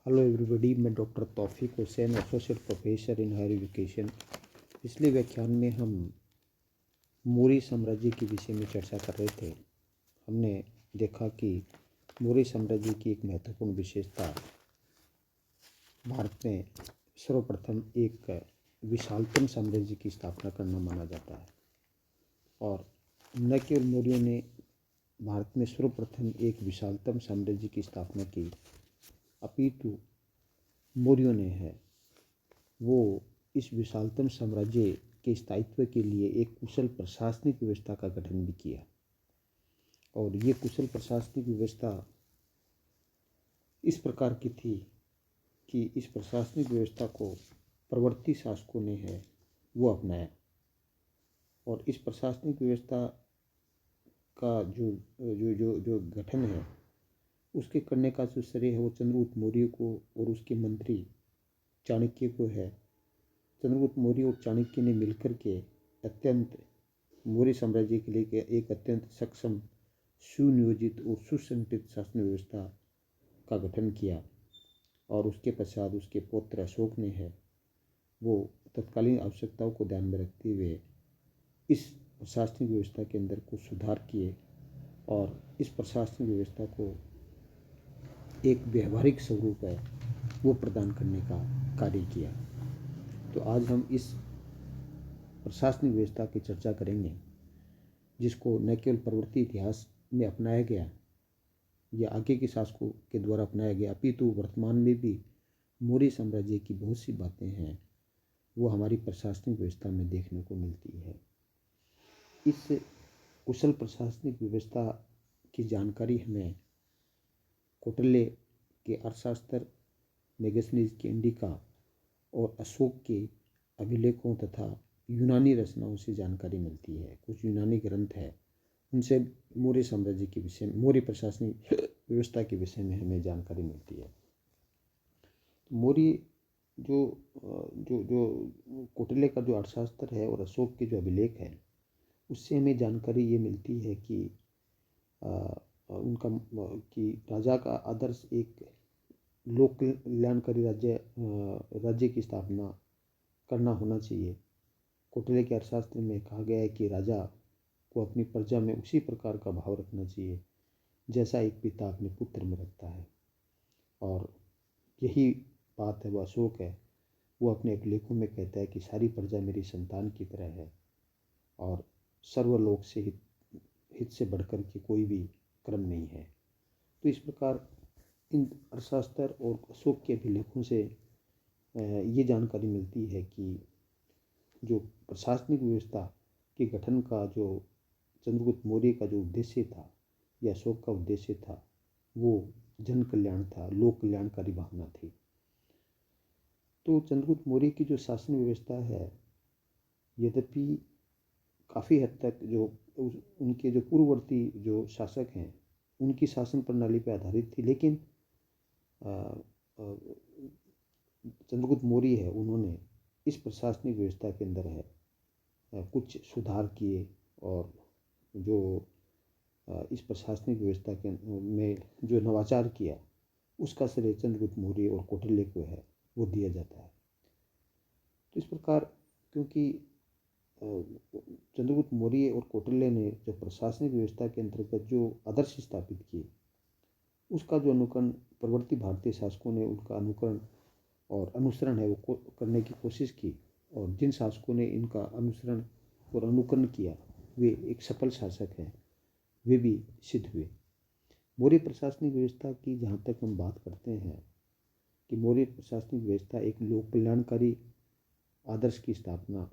Hello everybody, मैं doctor Taufiq Hussain, associate professor in higher education. पिछले व्याख्यान में हम मौर्य साम्राज्य के विषय में चर्चा कर रहे थे। हमने देखा कि मौर्य साम्राज्य की एक महत्वपूर्ण विशेषता भारत में सर्वप्रथम एक विशालतम साम्राज्य की स्थापना करना माना जाता है। और न केवल मौर्यों ने भारत में सर्वप्रथम एक विशालतम साम्राज्य की स्थापना की, अपितु मौर्यों ने वो इस विशालतम साम्राज्य के स्थायित्व के लिए एक कुशल प्रशासनिक व्यवस्था का गठन भी किया। और ये कुशल प्रशासनिक व्यवस्था इस प्रकार की थी कि इस प्रशासनिक व्यवस्था को प्रवर्ती शासकों ने वो अपनाया। और इस प्रशासनिक व्यवस्था का जो गठन है, उसके करने का जो श्रेय है वो चंद्रगुप्त मौर्य को और उसके मंत्री चाणक्य को है। चंद्रगुप्त मौर्य और चाणक्य ने मिलकर के अत्यंत मौर्य साम्राज्य के लिए एक अत्यंत सक्षम, सुनियोजित और सुसंगठित शासन व्यवस्था का गठन किया। और उसके पश्चात उसके पुत्र अशोक ने वो तत्कालीन आवश्यकताओं को ध्यान में रखते हुए इस प्रशासनिक व्यवस्था के अंदर कुछ सुधार किए और इस प्रशासनिक व्यवस्था को एक व्यवहारिक स्वरूप वो प्रदान करने का कार्य किया। तो आज हम इस प्रशासनिक व्यवस्था की चर्चा करेंगे, जिसको न केवल प्रवृत्ति इतिहास में अपनाया गया या आगे के शासकों के द्वारा अपनाया गया, अपितु वर्तमान में भी मौर्य साम्राज्य की बहुत सी बातें हैं वो हमारी प्रशासनिक व्यवस्था में देखने को मिलती है। इस कुशल प्रशासनिक व्यवस्था की जानकारी हमें कौटिल्य के अर्थशास्त्र, मेगस्थनीज के इंडिका और अशोक के अभिलेखों तथा यूनानी रचनाओं से जानकारी मिलती है। कुछ यूनानी ग्रंथ है, उनसे मौर्य साम्राज्य के विषय में, मौर्य प्रशासनिक व्यवस्था के विषय में हमें जानकारी मिलती है। मौर्य जो जो जो कौटिल्य का जो अर्थशास्त्र है और अशोक के जो अभिलेख है, उससे हमें जानकारी ये मिलती है कि उनका कि राजा का आदर्श एक लोक कल्याणकारी राज्य की स्थापना करना होना चाहिए। कौटिल्य के अर्थशास्त्र में कहा गया है कि राजा को अपनी प्रजा में उसी प्रकार का भाव रखना चाहिए जैसा एक पिता अपने पुत्र में रखता है। और यही बात है वो अशोक है, वो अपने अभिलेखों में कहता है कि सारी प्रजा मेरी संतान की तरह है और सर्वलोक से हित से बढ़कर के कोई भी क्रम नहीं है। तो इस प्रकार इन अर्थशास्त्र और अशोक के अभिलेखों से ये जानकारी मिलती है कि जो प्रशासनिक व्यवस्था के गठन का जो चंद्रगुप्त मौर्य का जो उद्देश्य था या अशोक का उद्देश्य था, वो जन कल्याण था, लोक कल्याणकारी भावना थी। तो चंद्रगुप्त मौर्य की जो शासन व्यवस्था है, यद्यपि काफ़ी हद तक जो उनके जो पूर्ववर्ती जो शासक हैं उनकी शासन प्रणाली पर आधारित थी, लेकिन चंद्रगुप्त मौर्य है उन्होंने इस प्रशासनिक व्यवस्था के अंदर कुछ सुधार किए और जो इस प्रशासनिक व्यवस्था के में जो नवाचार किया उसका श्रेय चंद्रगुप्त मौर्य और कौटिल्य को वो दिया जाता है। तो इस प्रकार क्योंकि चंद्रगुप्त मौर्य और कौटिल्य ने जो प्रशासनिक व्यवस्था के अंतर्गत जो आदर्श स्थापित किए, उसका जो अनुकरण प्रवर्ती भारतीय शासकों ने उनका अनुकरण और अनुसरण वो करने की कोशिश की, और जिन शासकों ने इनका अनुसरण और अनुकरण किया वे एक सफल शासक हैं, वे भी सिद्ध हुए। मौर्य प्रशासनिक व्यवस्था की जहाँ तक हम बात करते हैं कि मौर्य प्रशासनिक व्यवस्था एक लोक कल्याणकारी आदर्श की स्थापना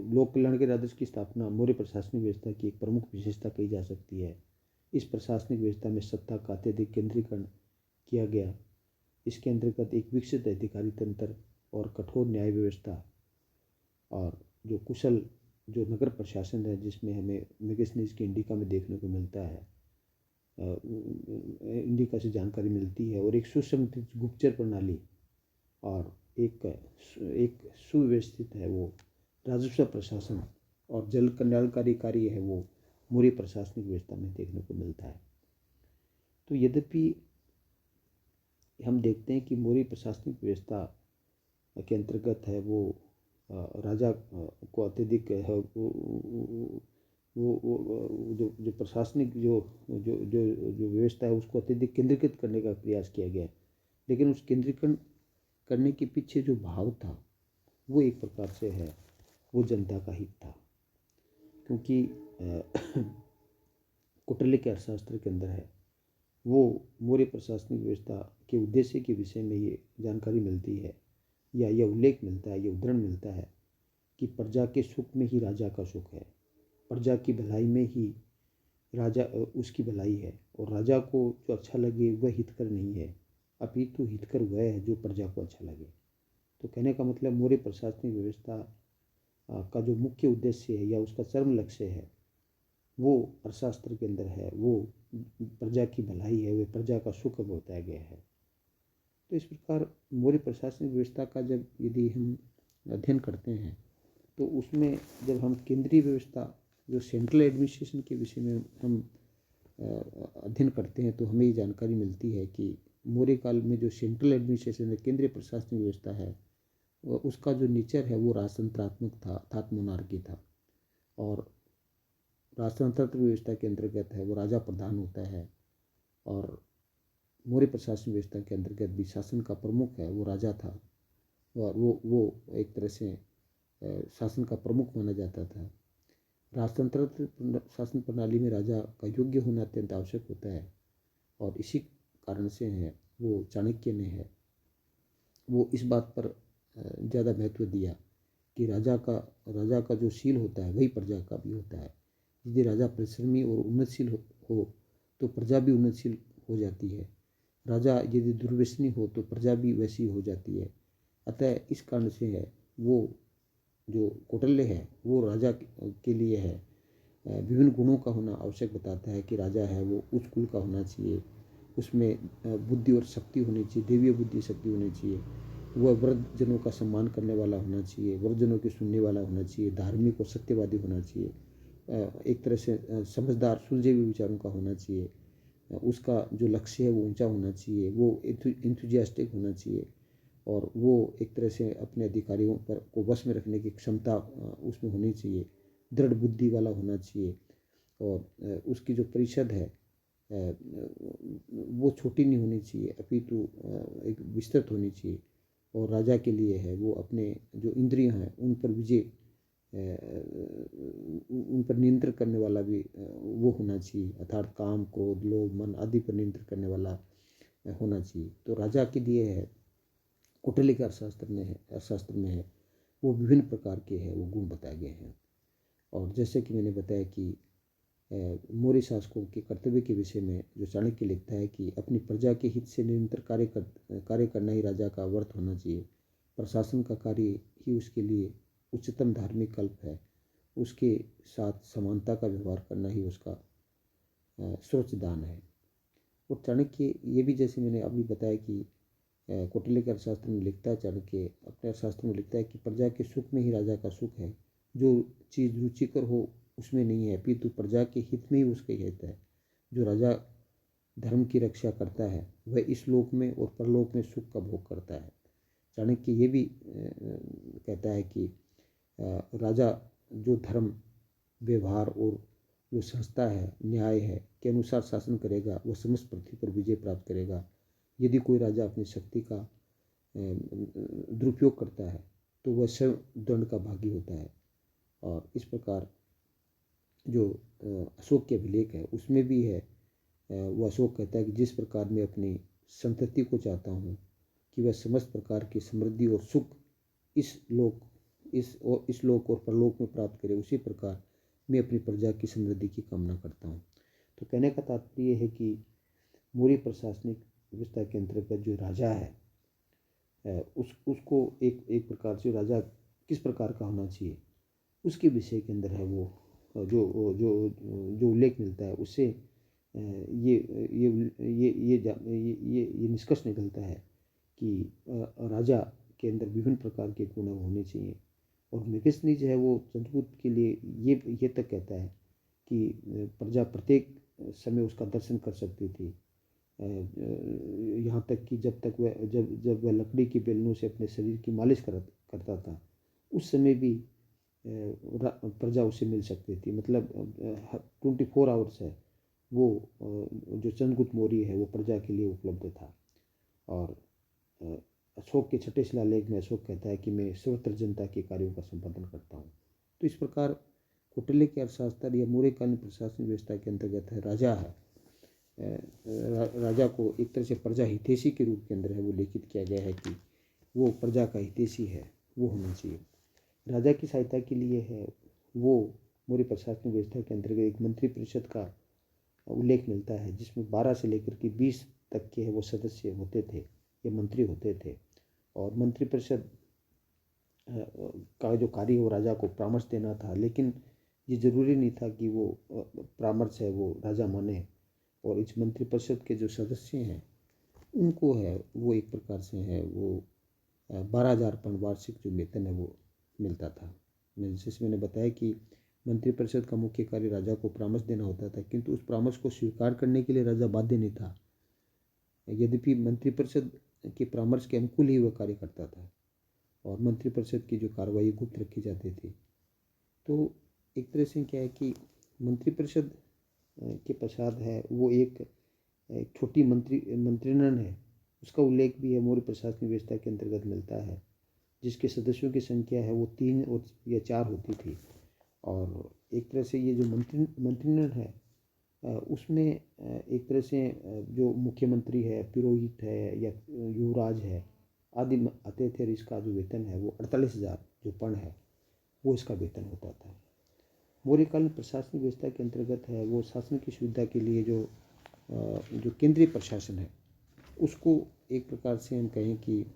लोक कल्याणकारी आदर्श की स्थापना मौर्य प्रशासनिक व्यवस्था की एक प्रमुख विशेषता कही जा सकती है। इस प्रशासनिक व्यवस्था में सत्ता का अत्यधिक केंद्रीकरण किया गया। इसके अंतर्गत एक विकसित अधिकारी तंत्र और कठोर न्याय व्यवस्था और जो कुशल जो नगर प्रशासन है, जिसमें हमें मेगस्थनीज के इंडिका में देखने को मिलता है, इंडिका से जानकारी मिलती है, और एक सुसंगठित गुप्तचर प्रणाली और एक सुव्यवस्थित है वो राजस्व प्रशासन और जल कल्याणकारी कार्य है वो मौर्य प्रशासनिक व्यवस्था में देखने को मिलता है। तो यद्यपि हम देखते हैं कि मौर्य प्रशासनिक व्यवस्था के अंतर्गत है वो राजा को अत्यधिक है वो जो प्रशासनिक जो व्यवस्था है उसको अत्यधिक केंद्रीकृत करने का प्रयास किया गया है। लेकिन उस केंद्रीकरण करने के पीछे जो भाव था वो एक प्रकार से है वो जनता का हित था, क्योंकि कौटिल्य के अर्थशास्त्र के अंदर है वो मौर्य प्रशासनिक व्यवस्था के उद्देश्य के विषय में ये जानकारी मिलती है या यह उल्लेख मिलता है, यह उदाहरण मिलता है कि प्रजा के सुख में ही राजा का सुख है, प्रजा की भलाई में ही राजा उसकी भलाई है, और राजा को जो अच्छा लगे वह हितकर नहीं है, अपितु हितकर वह है जो प्रजा को अच्छा लगे। तो कहने का मतलब मौर्य प्रशासनिक व्यवस्था का जो मुख्य उद्देश्य है या उसका चरम लक्ष्य है वो अर्थशास्त्र के अंदर है, वो प्रजा की भलाई है, वह प्रजा का सुख बताया गया है। तो इस प्रकार मौर्य प्रशासनिक व्यवस्था का जब यदि हम अध्ययन करते हैं तो उसमें जब हम केंद्रीय व्यवस्था जो सेंट्रल एडमिनिस्ट्रेशन के विषय में हम अध्ययन करते हैं तो हमें ये जानकारी मिलती है कि मौर्य काल में जो सेंट्रल एडमिनिस्ट्रेशन है, केंद्रीय प्रशासनिक व्यवस्था है, उसका जो नेचर है वो राजतंत्रात्मक था, अर्थात मोनार्की था। और राजतंत्र व्यवस्था के अंतर्गत है वो राजा प्रधान होता है, और मौर्य प्रशासन व्यवस्था के अंतर्गत भी शासन का प्रमुख है वो राजा था, और वो एक तरह से शासन का प्रमुख माना जाता था। राजतंत्र शासन प्रणाली में राजा का योग्य होना अत्यंत आवश्यक होता है, और इसी कारण से है वो चाणक्य ने है वो इस बात पर ज़्यादा महत्व दिया कि राजा का जो शील होता है वही प्रजा का भी होता है। यदि राजा परिश्रमी और उन्नतशील हो तो प्रजा भी उन्नतशील हो जाती है, राजा यदि दुर्व्यसनी हो तो प्रजा भी वैसी हो जाती है। अतः इस कारण से है वो जो कौटिल्य है वो राजा के लिए है विभिन्न गुणों का होना आवश्यक बताता है कि राजा है वो उच्च कुल का होना चाहिए, उसमें बुद्धि और शक्ति होनी चाहिए, देवीय बुद्धि शक्ति होनी चाहिए, वह वृद्धजनों का सम्मान करने वाला होना चाहिए, वृद्धजनों की सुनने वाला होना चाहिए, धार्मिक और सत्यवादी होना चाहिए, एक तरह से समझदार सुलझे हुए विचारों का होना चाहिए, उसका जो लक्ष्य है वो ऊंचा होना चाहिए, वो इंथुजियास्टिक होना चाहिए, और वो एक तरह से अपने अधिकारियों पर को वश में रखने की क्षमता उसमें होनी चाहिए, दृढ़ बुद्धि वाला होना चाहिए, और उसकी जो परिषद है वो छोटी नहीं होनी चाहिए, अपितु एक विस्तृत होनी चाहिए, और राजा के लिए है वो अपने जो इंद्रियां हैं उन पर विजय उन पर नियंत्रण करने वाला भी वो होना चाहिए, अर्थात काम क्रोध लोभ मन आदि पर नियंत्रण करने वाला होना चाहिए। तो राजा के लिए है कौटिल्य के अर्थशास्त्र में है वो विभिन्न प्रकार के है वो गुण बताए गए हैं। और जैसे कि मैंने बताया कि मौर्य शासकों के कर्तव्य के विषय में जो चाणक्य लिखता है कि अपनी प्रजा के हित से निरंतर कार्य करना ही राजा का व्रत होना चाहिए, प्रशासन का कार्य ही उसके लिए उच्चतम धार्मिक कल्प है, उसके साथ समानता का व्यवहार करना ही उसका सर्वोच्च दान है। और चाणक्य ये भी जैसे मैंने अभी बताया कि कौटिल्य के अर्थशास्त्र में लिखता है, चाणक्य अपने अर्थशास्त्र में लिखता है कि प्रजा के सुख में ही राजा का सुख है, जो चीज़ रुचिकर हो उसमें नहीं है, अपितु प्रजा के हित में ही उसका हित है। जो राजा धर्म की रक्षा करता है वह इस लोक में और परलोक में सुख का भोग करता है। चाणक्य ये भी कहता है कि राजा जो धर्म व्यवहार और जो संस्था है न्याय है के अनुसार शासन करेगा वह समस्त पृथ्वी पर विजय प्राप्त करेगा। यदि कोई राजा अपनी शक्ति का दुरुपयोग करता है तो वह स्वयं दंड का भागी होता है। और इस प्रकार जो अशोक के अभिलेख है उसमें भी है वो अशोक कहता है कि जिस प्रकार मैं अपनी संतति को चाहता हूँ कि वह समस्त प्रकार की समृद्धि और सुख इस लोक और परलोक में प्राप्त करे, उसी प्रकार मैं अपनी प्रजा की समृद्धि की कामना करता हूँ। तो कहने का तात्पर्य है कि मौर्य प्रशासनिक व्यवस्था के अंतर्गत जो राजा है उसको एक प्रकार से राजा किस प्रकार का होना चाहिए उसके विषय के अंदर है वो जो उल्लेख मिलता है उससे ये निष्कर्ष निकलता है कि राजा के अंदर विभिन्न प्रकार के गुण होने चाहिए। और मेगस्थनीज है वो चंद्रगुप्त के लिए ये तक कहता है कि प्रजा प्रत्येक समय उसका दर्शन कर सकती थी। यहाँ तक कि जब वह लकड़ी की बेलनों से अपने शरीर की मालिश करता था, उस समय भी प्रजा उसे मिल सकती थी। मतलब 24 आवर्स है वो, जो चंद्रगुप्त मौर्य है वो प्रजा के लिए उपलब्ध था। और अशोक के छठे शिलालेख में अशोक कहता है कि मैं सर्वत्र जनता के कार्यों का संपादन करता हूँ। तो इस प्रकार कौटिल्य के अर्थशास्त्र या मौर्यकालीन प्रशासनिक व्यवस्था के अंतर्गत है राजा है, राजा को एक तरह से प्रजा हितैषी के रूप के अंदर है वो लिखित किया गया है कि वो प्रजा का हितैषी है, वो होना चाहिए। राजा की सहायता के लिए है वो मौर्य प्रशासनिक व्यवस्था के अंतर्गत एक मंत्रिपरिषद का उल्लेख मिलता है, जिसमें 12 से लेकर के 20 तक के है वो सदस्य होते थे या मंत्री होते थे। और मंत्रिपरिषद का जो कार्य वो राजा को परामर्श देना था, लेकिन ये जरूरी नहीं था कि वो परामर्श है वो राजा माने। और इस मंत्रिपरिषद के जो सदस्य हैं उनको है वो एक प्रकार से है वो 12,000 पाउंड वार्षिक जो वेतन है वो मिलता था। जैसे मैंने बताया कि मंत्रिपरिषद का मुख्य कार्य राजा को परामर्श देना होता था, किंतु उस परामर्श को स्वीकार करने के लिए राजा बाध्य नहीं था। यद्यपि मंत्रिपरिषद के परामर्श के अनुकूल ही वह कार्य करता था और मंत्रिपरिषद की जो कार्रवाई गुप्त रखी जाती थी। तो एक तरह से क्या है कि मंत्रिपरिषद के पश्चात है वो एक छोटी मंत्रिमंडल है, उसका उल्लेख भी है मौर्य प्रशासनिक व्यवस्था के अंतर्गत मिलता है, जिसके सदस्यों की संख्या है वो 3 या 4 होती थी। और एक तरह से ये जो मंत्रिमंडल है उसमें एक तरह से जो मुख्यमंत्री है, पुरोहित है या युवराज है आदि आते थे। और इसका जो वेतन है वो 48,000 जो पण है वो इसका वेतन होता था। मौर्यकालीन प्रशासनिक व्यवस्था के अंतर्गत है वो शासन की सुविधा के लिए जो केंद्रीय प्रशासन है उसको एक प्रकार से हम कहें कि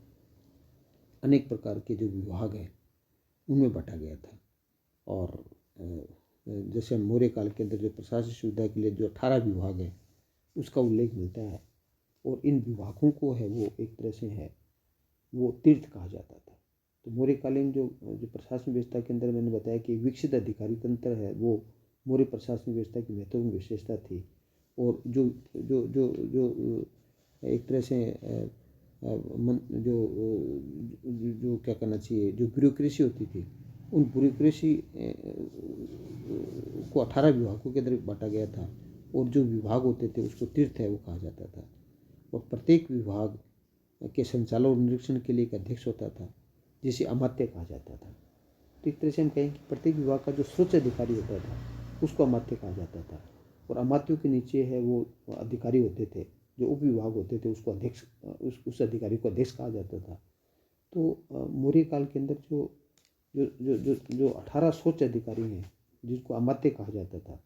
अनेक प्रकार के जो विभाग हैं उनमें बांटा गया था। और जैसे मौर्य काल के अंदर जो प्रशासनिक सुविधा के लिए जो 18 विभाग हैं उसका उल्लेख मिलता है। और इन विभागों को है वो एक तरह से है वो तीर्थ कहा जाता था। तो मौर्यकालीन जो प्रशासनिक व्यवस्था के अंदर मैंने बताया कि विकसित अधिकारी तंत्र है वो मौर्य प्रशासनिक व्यवस्था की महत्वपूर्ण विशेषता थी। और जो जो जो जो एक तरह से जो क्या करना चाहिए, जो ब्यूरोक्रेसी होती थी उन ब्यूरोक्रेसी को 18 विभागों के अंदर बांटा गया था। और जो विभाग होते थे उसको तीर्थ है वो कहा जाता था। और प्रत्येक विभाग के संचालन और निरीक्षण के लिए एक अध्यक्ष होता था जिसे अमात्य कहा जाता था। तो एक तरह से हम कहें कि प्रत्येक विभाग का जो सर्वोच्च अधिकारी होता था उसको अमात्य कहा जाता था। और अमात्यों के नीचे है वो अधिकारी होते थे, जो उप विभाग होते थे उसको अध्यक्ष, उस अधिकारी को अध्यक्ष कहा जाता था। तो मौर्य काल के अंदर जो जो जो जो जो 18 सर्वोच्च अधिकारी हैं जिनको अमात्य कहा जाता था,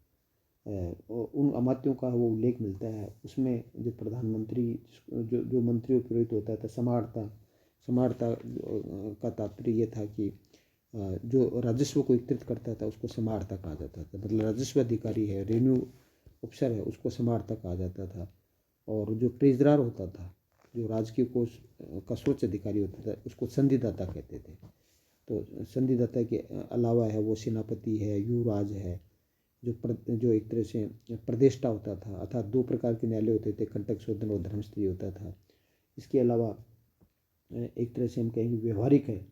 उन अमात्यों का वो उल्लेख मिलता है। उसमें जो प्रधानमंत्री, जो मंत्री और पुरोहित होता था, समाहर्ता का तात्पर्य ये था कि जो राजस्व को एकत्रित करता था उसको समाहर्ता कहा जाता था। मतलब राजस्व अधिकारी है, रेवेन्यू अफसर है, उसको समाहर्ता कहा जाता था। और जो ट्रेजरर होता था, जो राजकीय कोष का सर्वोच्च अधिकारी होता था, उसको संधिदाता कहते थे। तो संधिदाता के अलावा है वो सेनापति है, युवराज है, जो एक तरह से प्रदेष्टा होता था। अर्थात 2 प्रकार के न्यायालय होते थे, कंटक शोधन और धर्मस्त्री होता था। इसके अलावा एक तरह से हम कहेंगे व्यवहारिक है,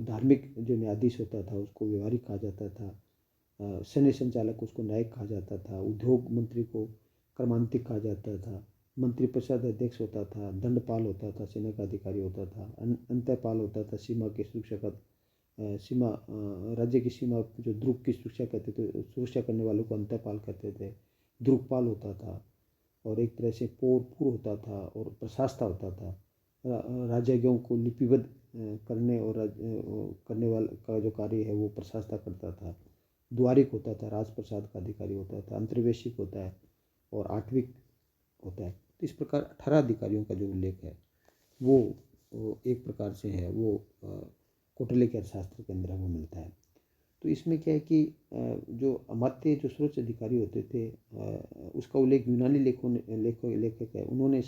धार्मिक जो न्यायाधीश होता था उसको व्यवहारिक कहा जाता था। सैन्य संचालक उसको न्यायिक कहा जाता था। उद्योग मंत्री को कर्मांतिक कहा जाता था। मंत्रिपरिषद अध्यक्ष होता था। दंडपाल होता था, सेना का अधिकारी होता था। अंतपाल होता था, सीमा के सुरक्षा का राज्य की सीमा जो द्रुक की सुरक्षा करते थे, सुरक्षा करने वालों को अंतपाल कहते थे। द्रुकपाल होता था। और एक तरह से पौर होता था और प्रशास्ता होता था। राजयों को लिपिबद्ध करने और करने वाला का जो कार्य है वो प्रशास्ता करता था। द्वारिक होता था, राजप्रसाद का अधिकारी होता था। अंतर्वेशिक होता है और आठविक होता है। तो इस प्रकार 18 अधिकारियों का जो उल्लेख है वो एक प्रकार से है वो कौटिल्य के अर्थशास्त्र के अंदर वो मिलता है। तो इसमें क्या है कि जो अमात्य जो सर्वोच्च अधिकारी होते थे उसका उल्लेख यूनानी लेखक है उन्होंने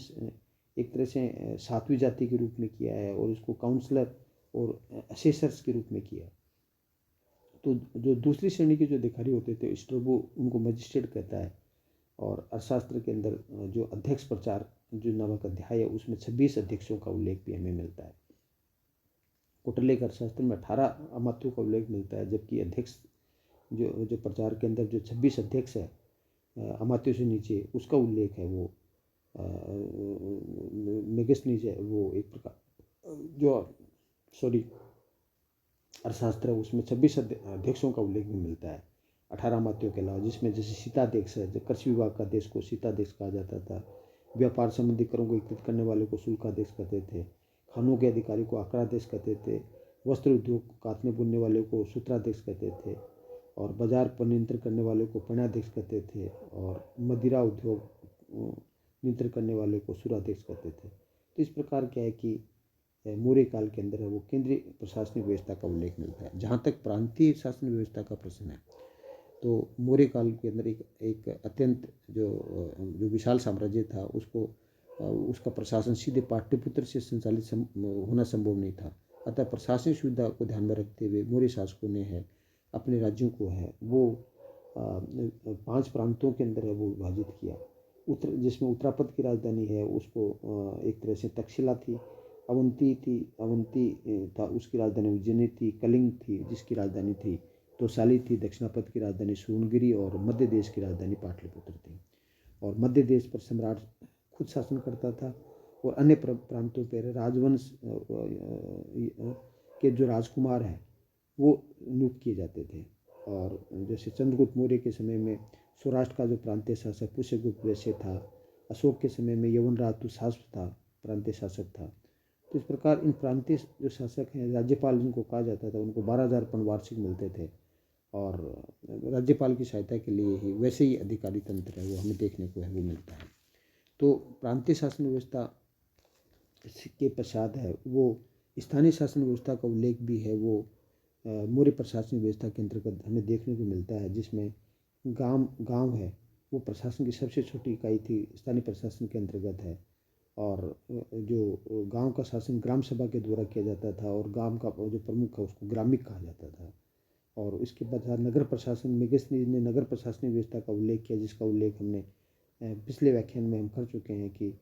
एक तरह से 7वीं जाति के रूप में किया है और उसको काउंसलर और असेसर्स के रूप में किया। तो जो दूसरी श्रेणी के जो अधिकारी होते थे स्ट्रबो उनको मजिस्ट्रेट कहता है। और अर्थशास्त्र के अंदर जो अध्यक्ष प्रचार जो नामक अध्याय है उसमें 26 अध्यक्षों का उल्लेख भी हमें मिलता है। कौटिल्य अर्थशास्त्र में 18 अमात्यों का उल्लेख मिलता है, जबकि अध्यक्ष जो जो प्रचार के अंदर जो 26 अध्यक्ष है अमात्यों से नीचे उसका उल्लेख है वो मेगस्थनीज है वो एक प्रकार जो सॉरी अर्थशास्त्र है उसमें 26 अध्यक्षों का उल्लेख भी मिलता है 18 अमात्यों के अलावा, जिसमें जैसे सीताध्यक्ष है, जो कृषि विभाग का अध्यक्ष को सीताध्यक्ष कहा जाता था, व्यापार संबंधी करों को एकत्रित करने वाले को शुल्काध्यक्ष कहते थे, खानों के अधिकारी को आकड़ाध्यक्ष कहते थे, वस्त्र उद्योग काटने बुनने वाले को सूत्राध्यक्ष कहते थे, और बाजार पर नियंत्रण करने वाले को पण्याध्यक्ष कहते थे, और मदिरा उद्योग नियंत्रण करने वाले को सुराध्यक्ष कहते थे। तो इस प्रकार क्या है कि मौर्य काल के अंदर है वो केंद्रीय प्रशासनिक व्यवस्था का उल्लेख मिलता है। जहाँ तक प्रांतीय शासन व्यवस्था का प्रश्न है तो मौर्य काल के अंदर एक अत्यंत जो विशाल साम्राज्य था उसको उसका प्रशासन सीधे पाटलिपुत्र से संचालित होना संभव नहीं था। अतः प्रशासनिक सुविधा को ध्यान में रखते हुए मौर्य शासकों ने है अपने राज्यों को है वो 5 प्रांतों के अंदर है वो विभाजित किया। जिसमें उत्तरापद की राजधानी है उसको एक तरह से तक्षशिला थी, अवंती था उसकी राजधानी उज्जैनी थी, कलिंग थी जिसकी राजधानी थी तोसाली थी, दक्षिणापद की राजधानी सुवर्णगिरी और मध्य देश की राजधानी पाटलिपुत्र थी। और मध्य देश पर सम्राट खुद शासन करता था और अन्य प्रांतों पर राजवंश के जो राजकुमार हैं वो नियुक्त किए जाते थे। और जैसे चंद्रगुप्त मौर्य के समय में सौराष्ट्र का जो प्रांतीय शासक पुष्यगुप्त वैश्य था, अशोक के समय में यवनराज तुषास्प था प्रांतीय शासक था। तो इस प्रकार इन प्रांतीय जो शासक हैं राज्यपाल जिनको कहा जाता था उनको 12,000 पन वार्षिक मिलते थे और राज्यपाल की सहायता के लिए ही वैसे ही अधिकारी तंत्र है वो हमें देखने को है वो मिलता है। तो प्रांतीय शासन व्यवस्था के पश्चात है वो स्थानीय शासन व्यवस्था का उल्लेख भी है वो मौर्य प्रशासनिक व्यवस्था के अंतर्गत हमें देखने को मिलता है, जिसमें गांव है वो प्रशासन की सबसे छोटी इकाई थी, स्थानीय प्रशासन के अंतर्गत है। और जो गांव का शासन ग्राम सभा के द्वारा किया जाता था और गांव का जो प्रमुख है उसको ग्रामिक कहा जाता था। और इसके बाद नगर प्रशासन मेगस्थनीज ने नगर प्रशासनिक व्यवस्था का उल्लेख किया, जिसका उल्लेख हमने पिछले व्याख्यान में हम कर चुके हैं कि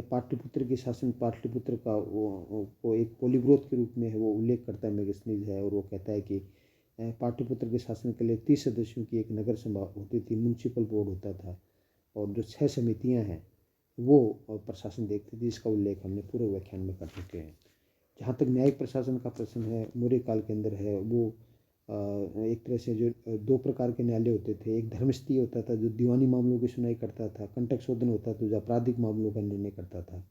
पाटलिपुत्र की शासन पाटलिपुत्र का वो एक पोलीग्रोथ के रूप में है वो उल्लेख करता है मेगस्थनीज है। और वो कहता है कि पाटलिपुत्र के शासन के लिए 30 सदस्यों की एक नगर सभा होती थी, म्यूनसिपल बोर्ड होता था और जो 6 समितियां हैं वो प्रशासन देखती थी, जिसका उल्लेख हमने पूरे व्याख्यान में कर चुके हैं। जहाँ तक न्यायिक प्रशासन का प्रश्न है मौर्य काल के अंदर है वो एक तरह से जो 2 प्रकार के न्यायालय होते थे, एक धर्मस्थीय होता था जो दीवानी मामलों की सुनवाई करता था, कंटक शोधन होता था जो आपराधिक मामलों का निर्णय करता था,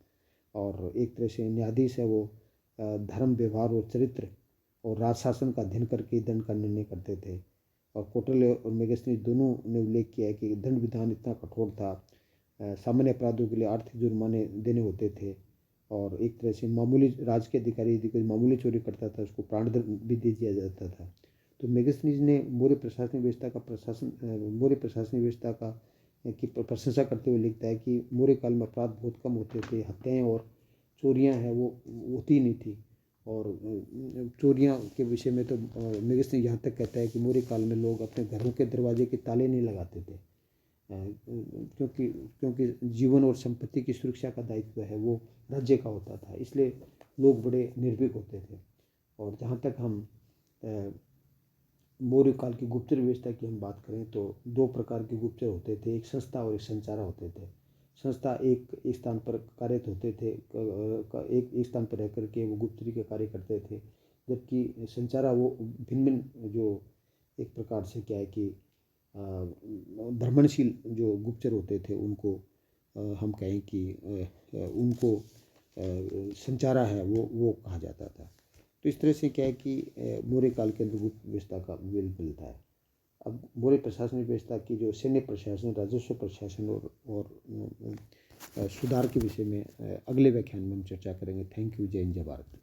और एक तरह से न्यायाधीश है वो धर्म व्यवहार और चरित्र और राजशासन का अध्ययन करके दंड का निर्णय करते थे। और कौटिल्य और मेगस्थनीज दोनों ने उल्लेख किया है कि दंड विधान इतना कठोर था, सामान्य अपराधों के लिए आर्थिक जुर्माने देने होते थे और एक तरह से मामूली राजकीय अधिकारी यदि कोई मामूली चोरी करता था उसको प्राणदंड भी दे दिया जाता था। तो मेगस्थनीज ने मौर्य प्रशासनिक व्यवस्था का की प्रशंसा करते हुए लिखता है कि मौर्य काल में अपराध बहुत कम होते थे, हत्याएं और चोरियां हैं वो होती नहीं थी। और चोरियां के विषय में तो मेगस्थनीज यहाँ तक कहता है कि मौर्य काल में लोग अपने घरों के दरवाजे के ताले नहीं लगाते थे क्योंकि जीवन और संपत्ति की सुरक्षा का दायित्व है वो राज्य का होता था, इसलिए लोग बड़े निर्भीक होते थे। और जहाँ तक हम मौर्य काल की गुप्तचर व्यवस्था की हम बात करें तो 2 प्रकार के गुप्तचर होते थे, एक संस्था और एक संचारा होते थे। संस्था एक स्थान पर कार्यरत होते थे, एक स्थान पर रह करके वो गुप्तचरी के कार्य करते थे, जबकि संचारा वो भिन्न भिन्न जो एक प्रकार से क्या है कि धर्मणशील जो गुप्तचर होते थे उनको हम कहें कि उनको संचारा है वो कहा जाता था। तो इस तरह से क्या है कि मौर्य काल के अंदर गुप्त व्यवस्था का मेल मिलता है। अब मौर्य प्रशासनिक व्यवस्था की जो सैन्य प्रशासन, राजस्व प्रशासन और सुधार के विषय में अगले व्याख्यान में हम चर्चा करेंगे। Thank you. जय हिंद, जय भारत।